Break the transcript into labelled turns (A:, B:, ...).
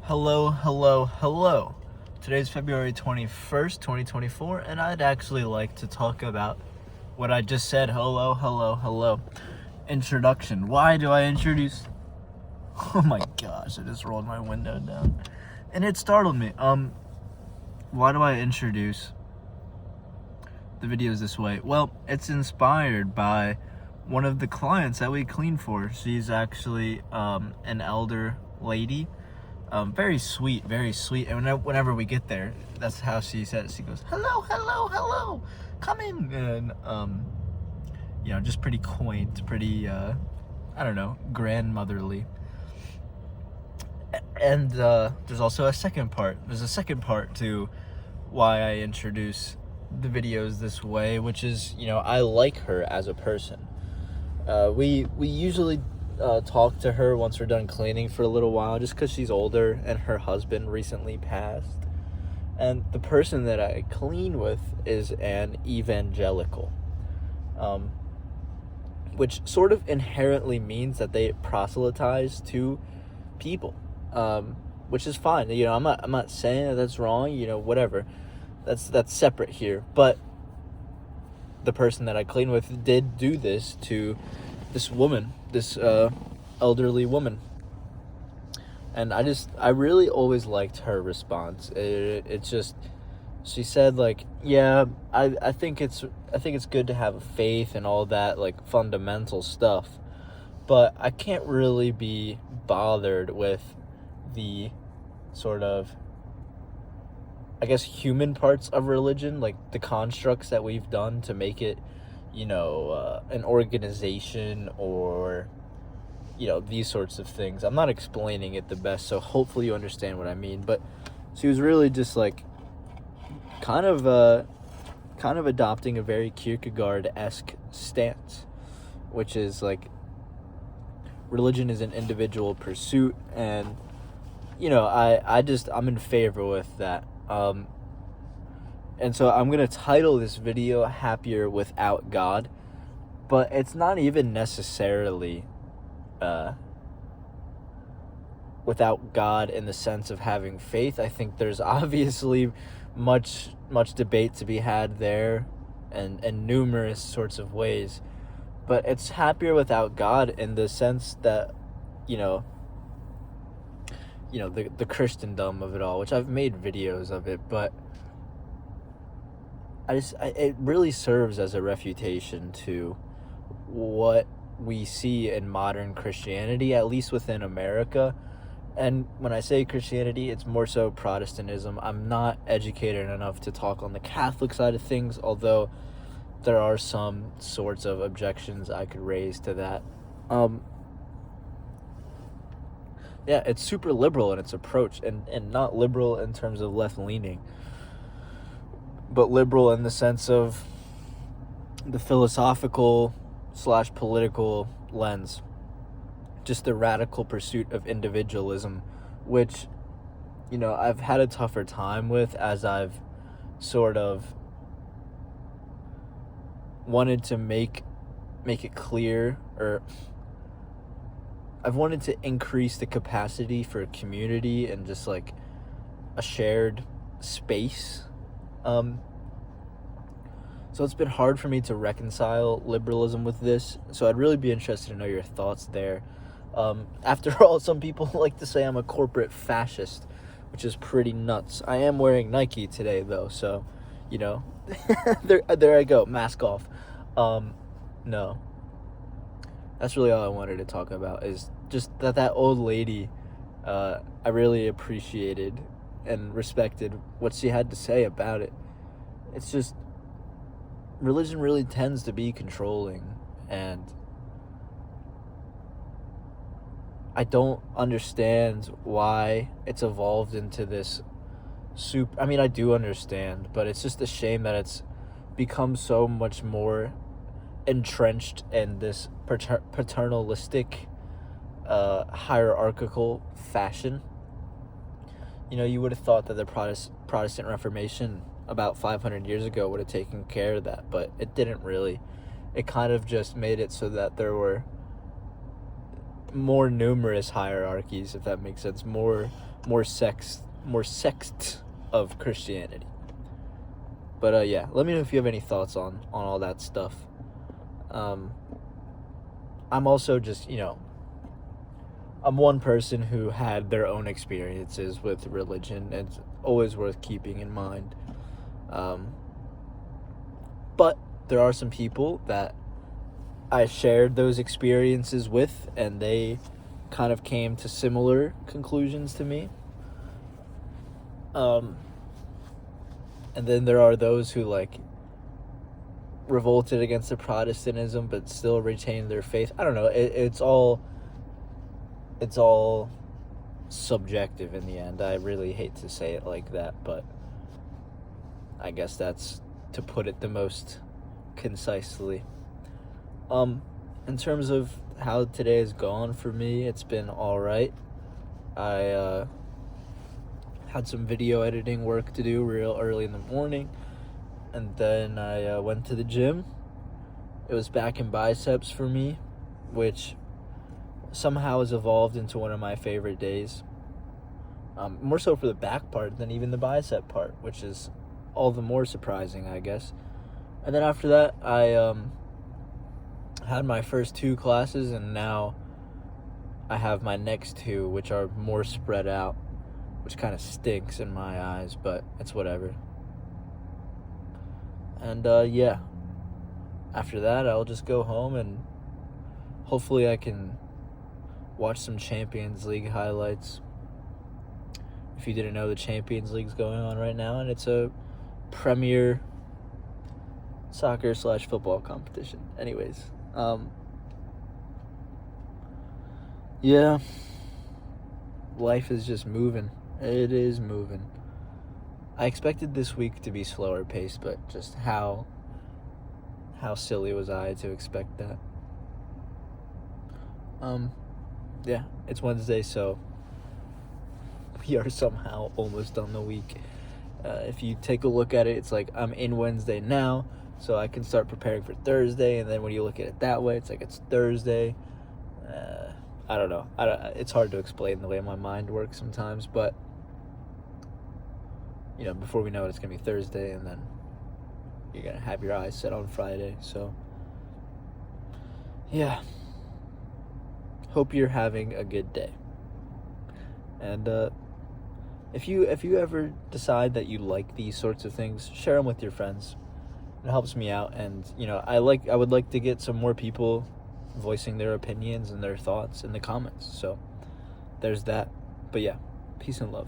A: Hello, hello, hello. Today's February 21st, 2024, and I'd actually like to talk about what I just said. Hello, hello, hello. Introduction. Why do I introduce? Oh my gosh, I just rolled my window down. And it startled me. Why do I introduce the videos this way? Well, it's inspired by one of the clients that we clean for. She's actually an elder lady. Very sweet, very sweet. And whenever we get there, that's how she says. She goes, "Hello, hello, hello, come in," and just pretty quaint, pretty, I don't know, grandmotherly. And there's also a second part. There's a second part to why I introduce the videos this way, which is, I like her as a person. We usually talk to her once we're done cleaning for a little while, just because she's older and her husband recently passed. And the person that I clean with is an evangelical, which sort of inherently means that they proselytize to people, which is fine. I'm not saying that that's wrong. Whatever. That's separate here. But the person that I clean with did do this to this woman, this elderly woman. And I really always liked her response. It's just, she said, like, yeah, I think it's good to have a faith and all that, like, fundamental stuff, but I can't really be bothered with the sort of, I guess, human parts of religion, like the constructs that we've done to make it, an organization or, these sorts of things. I'm not explaining it the best, so hopefully you understand what I mean. But she was really just like kind of adopting a very Kierkegaard-esque stance, which is like religion is an individual pursuit, and I'm in favor with that. And so I'm going to title this video Happier Without God, but it's not even necessarily without God in the sense of having faith. I think there's obviously much debate to be had there, and numerous sorts of ways, but it's happier without God in the sense that, the Christendom of it all, which I've made videos of it, but it really serves as a refutation to what we see in modern Christianity, at least within America. And when I say Christianity, it's more so Protestantism. I'm not educated enough to talk on the Catholic side of things, although there are some sorts of objections I could raise to that. Yeah, it's super liberal in its approach, and not liberal in terms of left-leaning, but liberal in the sense of the philosophical / political lens, just the radical pursuit of individualism, which, I've had a tougher time with as I've sort of wanted to make it clear, or I've wanted to increase the capacity for community and just like a shared space. So it's been hard for me to reconcile liberalism with this. So I'd really be interested to know your thoughts there. After all, some people like to say I'm a corporate fascist, which is pretty nuts. I am wearing Nike today, though, so, there I go, mask off. No. That's really all I wanted to talk about, is just that old lady, I really appreciated and respected what she had to say about it. It's just, religion really tends to be controlling, and I don't understand why it's evolved into this I mean, I do understand, but it's just a shame that it's become so much more entrenched in this paternalistic, hierarchical fashion. You would have thought that the Protestant Reformation about 500 years ago would have taken care of that, but it didn't really. It kind of just made it so that there were more numerous hierarchies, if that makes sense. More sects of Christianity. But yeah, let me know if you have any thoughts on all that stuff. I'm also just, I'm one person who had their own experiences with religion. It's always worth keeping in mind. But there are some people that I shared those experiences with, and they kind of came to similar conclusions to me. And then there are those who, like, revolted against the Protestantism but still retained their faith. I don't know. It's all subjective in the end. I really hate to say it like that, but I guess that's to put it the most concisely. In terms of how today has gone for me, it's been all right. I had some video editing work to do real early in the morning, and then I went to the gym. It was back in biceps for me, which somehow has evolved into one of my favorite days. More so for the back part than even the bicep part, which is all the more surprising, I guess. And then after that, I had my first 2 classes, and now I have my next 2, which are more spread out, which kind of stinks in my eyes, but it's whatever. And yeah, after that, I'll just go home, and hopefully I can watch some Champions League highlights. If you didn't know, the Champions League's going on right now, and it's a premier soccer/football competition. Anyways, yeah, life is just moving. It is moving. I expected this week to be slower paced, but just how silly was I to expect that? Yeah, it's Wednesday, so we are somehow almost done the week. If you take a look at it, it's like I'm in Wednesday now, so I can start preparing for Thursday, and then when you look at it that way, it's like it's Thursday. I don't know. It's hard to explain the way my mind works sometimes, but before we know it, it's going to be Thursday, and then you're going to have your eyes set on Friday. So, yeah. Hope you're having a good day. And if you ever decide that you like these sorts of things, share them with your friends. It helps me out, and I would like to get some more people voicing their opinions and their thoughts in the comments. So there's that. But yeah, peace and love.